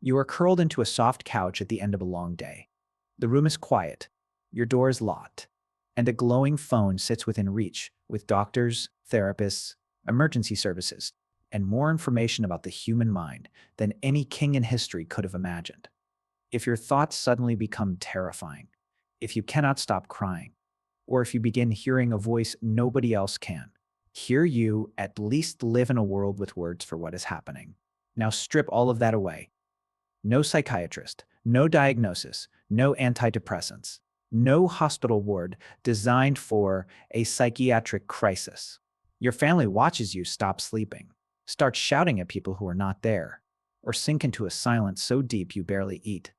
You are curled into a soft couch at the end of a long day. The room is quiet, your door is locked, and a glowing phone sits within reach with doctors, therapists, emergency services, and more information about the human mind than any king in history could have imagined. If your thoughts suddenly become terrifying, if you cannot stop crying, or if you begin hearing a voice nobody else can, here you at least live in a world with words for what is happening. Now strip all of that away. No psychiatrist, no diagnosis, no antidepressants, no hospital ward designed for a psychiatric crisis. Your family watches you stop sleeping, start shouting at people who are not there, or sink into a silence so deep you barely eat.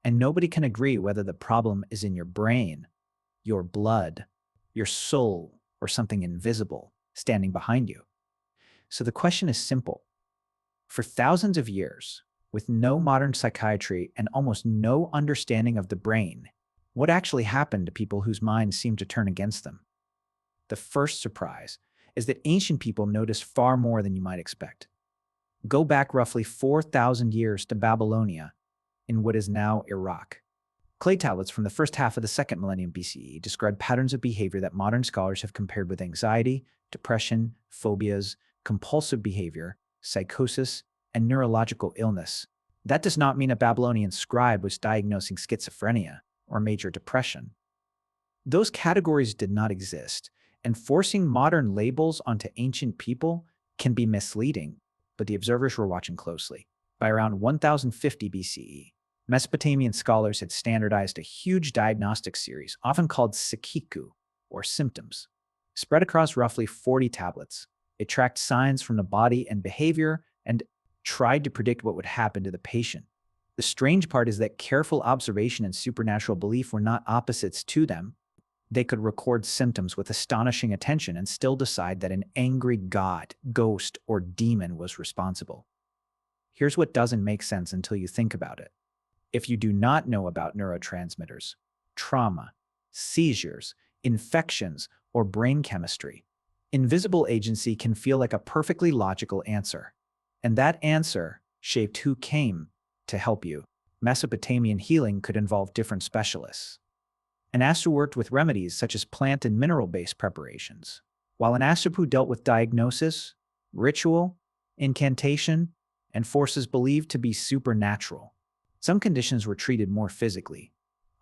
And nobody can agree whether the problem is in your brain, your blood, your soul, or something invisible standing behind you. So the question is simple. For thousands of years, with no modern psychiatry and almost no understanding of the brain, what actually happened to people whose minds seemed to turn against them? The first surprise is that ancient people noticed far more than you might expect. Go back roughly 4,000 years to Babylonia, in what is now Iraq. Clay tablets from the first half of the second millennium BCE describe patterns of behavior that modern scholars have compared with anxiety, depression, phobias, compulsive behavior, psychosis, and neurological illness. That does not mean a Babylonian scribe was diagnosing schizophrenia or major depression. Those categories did not exist, and forcing modern labels onto ancient people can be misleading, but the observers were watching closely. By around 1050 BCE, Mesopotamian scholars had standardized a huge diagnostic series, often called Psychiku, or symptoms. Spread across roughly 40 tablets, it tracked signs from the body and behavior and tried to predict what would happen to the patient. The strange part is that careful observation and supernatural belief were not opposites to them. They could record symptoms with astonishing attention and still decide that an angry god, ghost, or demon was responsible. Here's what doesn't make sense until you think about it. If you do not know about neurotransmitters, trauma, seizures, infections, or brain chemistry, invisible agency can feel like a perfectly logical answer. And that answer shaped who came to help you. Mesopotamian healing could involve different specialists. An Asu worked with remedies such as plant and mineral-based preparations, while an Asapu dealt with diagnosis, ritual, incantation, and forces believed to be supernatural. Some conditions were treated more physically.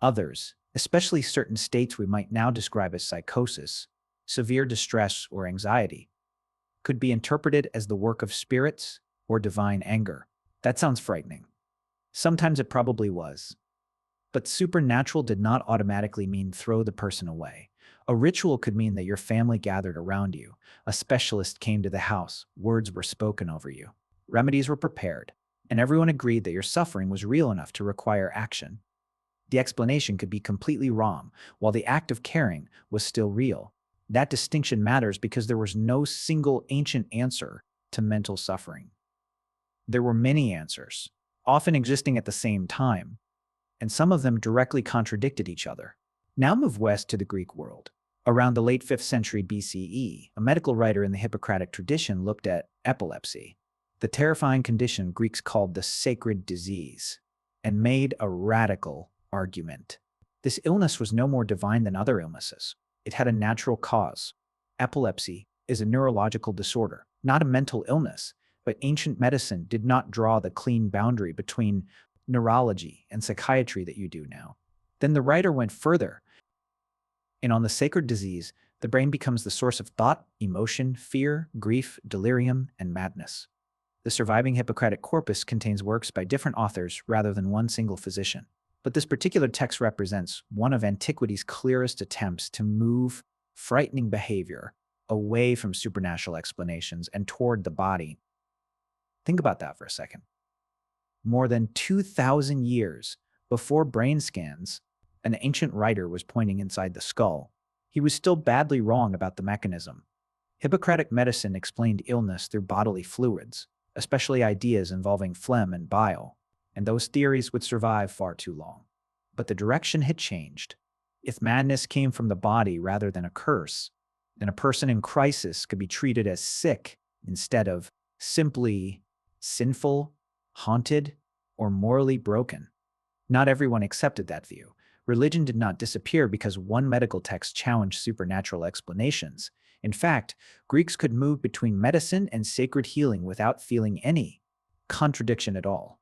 Others, especially certain states we might now describe as psychosis, severe distress or anxiety, could be interpreted as the work of spirits or divine anger. That sounds frightening. Sometimes it probably was. But supernatural did not automatically mean throw the person away. A ritual could mean that your family gathered around you, a specialist came to the house, words were spoken over you, remedies were prepared, and everyone agreed that your suffering was real enough to require action. The explanation could be completely wrong, while the act of caring was still real. That distinction matters because there was no single ancient answer to mental suffering. There were many answers, often existing at the same time, and some of them directly contradicted each other. Now move west to the Greek world. Around the late 5th century BCE, a medical writer in the Hippocratic tradition looked at epilepsy, the terrifying condition Greeks called the sacred disease, and made a radical argument. This illness was no more divine than other illnesses. It had a natural cause. Epilepsy is a neurological disorder, not a mental illness, but ancient medicine did not draw the clean boundary between neurology and psychiatry that you do now. Then the writer went further, and on the sacred disease, the brain becomes the source of thought, emotion, fear, grief, delirium, and madness. The surviving Hippocratic corpus contains works by different authors rather than one single physician. But this particular text represents one of antiquity's clearest attempts to move frightening behavior away from supernatural explanations and toward the body. Think about that for a second. More than 2,000 years before brain scans, an ancient writer was pointing inside the skull. He was still badly wrong about the mechanism. Hippocratic medicine explained illness through bodily fluids, especially ideas involving phlegm and bile, and those theories would survive far too long. But the direction had changed. If madness came from the body rather than a curse, then a person in crisis could be treated as sick instead of simply sinful, haunted, or morally broken. Not everyone accepted that view. Religion did not disappear because one medical text challenged supernatural explanations. In fact, Greeks could move between medicine and sacred healing without feeling any contradiction at all.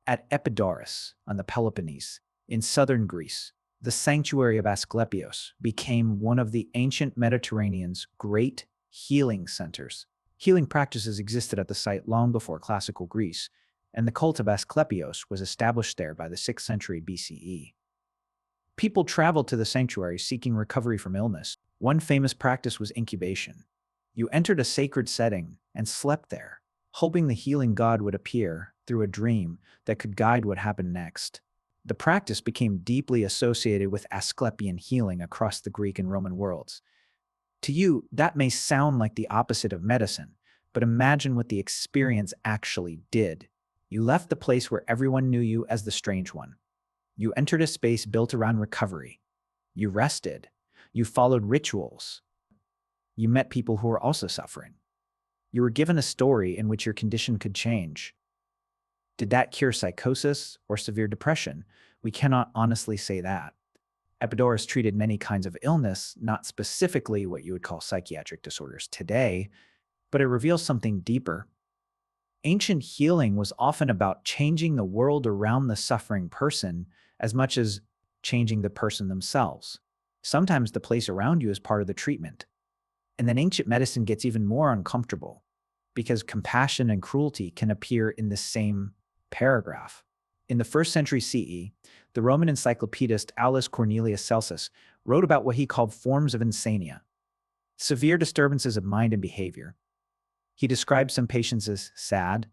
At Epidaurus, on the Peloponnese, in southern Greece, the sanctuary of Asclepios became one of the ancient Mediterranean's great healing centers. Healing practices existed at the site long before classical Greece, and the cult of Asclepios was established there by the 6th century BCE. People traveled to the sanctuary seeking recovery from illness. One famous practice was incubation. You entered a sacred setting and slept there, hoping the healing god would appear through a dream that could guide what happened next. The practice became deeply associated with Asclepian healing across the Greek and Roman worlds. To you, that may sound like the opposite of medicine, but imagine what the experience actually did. You left the place where everyone knew you as the strange one. You entered a space built around recovery. You rested. You followed rituals. You met people who were also suffering. You were given a story in which your condition could change. Did that cure psychosis or severe depression? We cannot honestly say that. Epidaurus treated many kinds of illness, not specifically what you would call psychiatric disorders today, but it reveals something deeper. Ancient healing was often about changing the world around the suffering person as much as changing the person themselves. Sometimes the place around you is part of the treatment. And then ancient medicine gets even more uncomfortable because compassion and cruelty can appear in the same paragraph. In the 1st century CE, the Roman encyclopedist Aulus Cornelius Celsus wrote about what he called forms of insania, severe disturbances of mind and behavior. He described some patients as sad,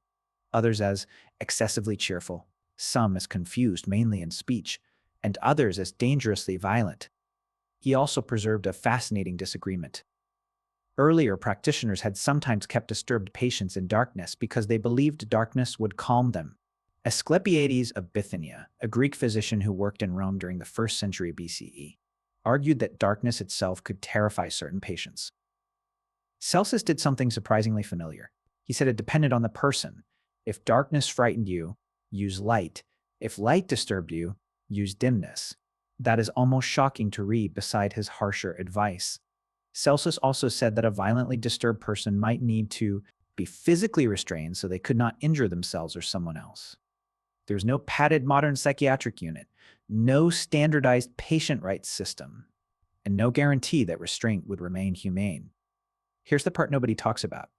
others as excessively cheerful, some as confused, mainly in speech, and others as dangerously violent. He also preserved a fascinating disagreement. Earlier practitioners had sometimes kept disturbed patients in darkness because they believed darkness would calm them. Asclepiades of Bithynia, a Greek physician who worked in Rome during the 1st century BCE, argued that darkness itself could terrify certain patients. Celsus did something surprisingly familiar. He said it depended on the person. If darkness frightened you, use light. If light disturbed you, use dimness. That is almost shocking to read beside his harsher advice. Celsus also said that a violently disturbed person might need to be physically restrained so they could not injure themselves or someone else. There's no padded modern psychiatric unit, no standardized patient rights system, and no guarantee that restraint would remain humane. Here's the part nobody talks about.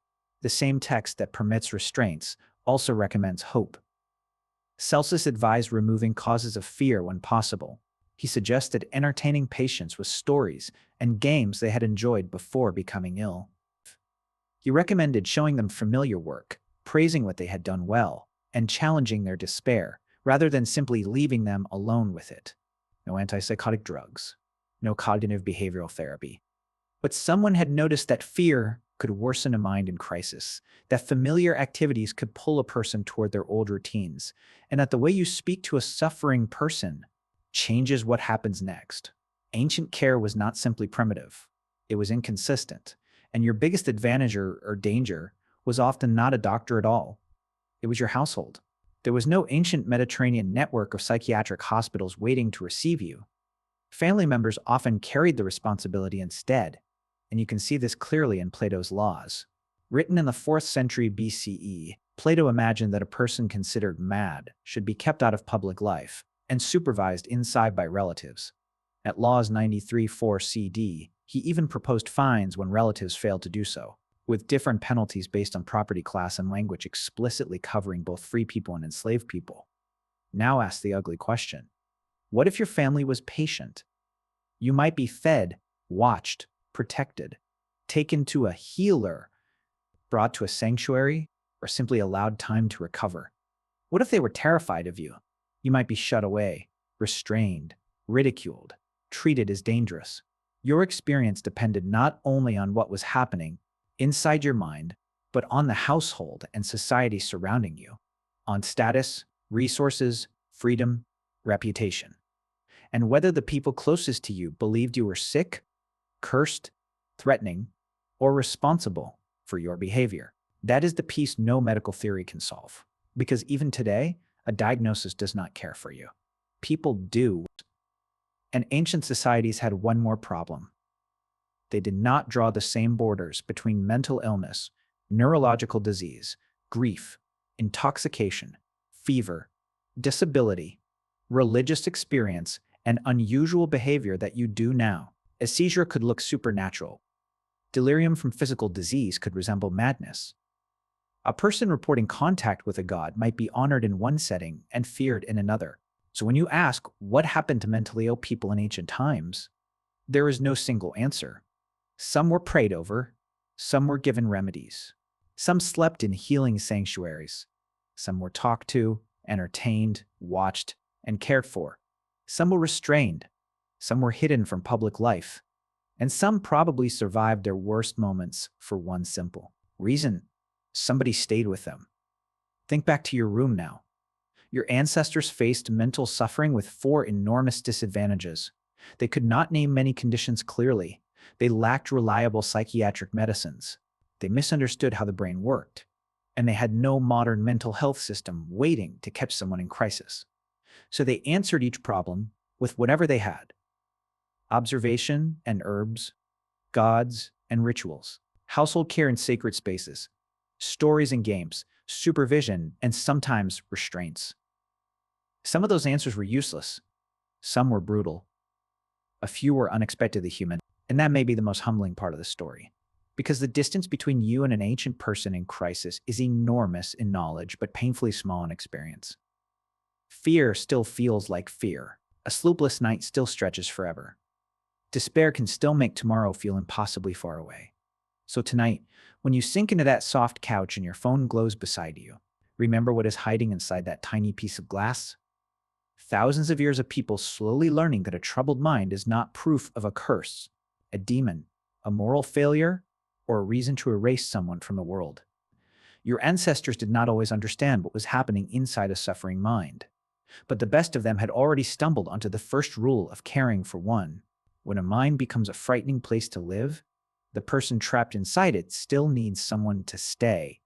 The same text that permits restraints also recommends hope. Celsus advised removing causes of fear when possible. He suggested entertaining patients with stories and games they had enjoyed before becoming ill. He recommended showing them familiar work, praising what they had done well, and challenging their despair, rather than simply leaving them alone with it. No antipsychotic drugs, no cognitive behavioral therapy. But someone had noticed that fear could worsen a mind in crisis, that familiar activities could pull a person toward their old routines, and that the way you speak to a suffering person changes what happens next. Ancient care was not simply primitive. It was inconsistent, and your biggest advantage or danger was often not a doctor at all. It was your household. There was no ancient Mediterranean network of psychiatric hospitals waiting to receive you. Family members often carried the responsibility instead, and you can see this clearly in Plato's Laws. Written in the 4th century BCE, Plato imagined that a person considered mad should be kept out of public life and supervised inside by relatives. At Laws 93-4 CD, he even proposed fines when relatives failed to do so, with different penalties based on property class and language explicitly covering both free people and enslaved people. Now ask the ugly question. What if your family was patient? You might be fed, watched, protected, taken to a healer, brought to a sanctuary, or simply allowed time to recover. What if they were terrified of you? You might be shut away, restrained, ridiculed, treated as dangerous. Your experience depended not only on what was happening inside your mind, but on the household and society surrounding you, on status, resources, freedom, reputation, and whether the people closest to you believed you were sick, cursed, threatening, or responsible for your behavior. That is the piece no medical theory can solve. Because even today, A diagnosis does not care for you. People do. And ancient societies had one more problem. They did not draw the same borders between mental illness, neurological disease, grief, intoxication, fever, disability, religious experience, and unusual behavior that you do now. A seizure could look supernatural. Delirium from physical disease could resemble madness. A person reporting contact with a god might be honored in one setting and feared in another. So when you ask what happened to mentally ill people in ancient times, there is no single answer. Some were prayed over, some were given remedies. Some slept in healing sanctuaries. Some were talked to, entertained, watched, and cared for. Some were restrained. Some were hidden from public life. And some probably survived their worst moments for one simple reason: somebody stayed with them. Think back to your room now. Your ancestors faced mental suffering with 4 enormous disadvantages. They could not name many conditions clearly. They lacked reliable psychiatric medicines. They misunderstood how the brain worked. And they had no modern mental health system waiting to catch someone in crisis. So they answered each problem with whatever they had: observation and herbs, gods and rituals, household care and sacred spaces, stories and games, supervision, and sometimes restraints. Some of those answers were useless. Some were brutal. A few were unexpectedly human. And that may be the most humbling part of the story. Because the distance between you and an ancient person in crisis is enormous in knowledge, but painfully small in experience. Fear still feels like fear. A sleepless night still stretches forever. Despair can still make tomorrow feel impossibly far away. So tonight, when you sink into that soft couch and your phone glows beside you, remember what is hiding inside that tiny piece of glass? Thousands of years of people slowly learning that a troubled mind is not proof of a curse, a demon, a moral failure, or a reason to erase someone from the world. Your ancestors did not always understand what was happening inside a suffering mind. But the best of them had already stumbled onto the first rule of caring for one. When a mind becomes a frightening place to live, the person trapped inside it still needs someone to stay.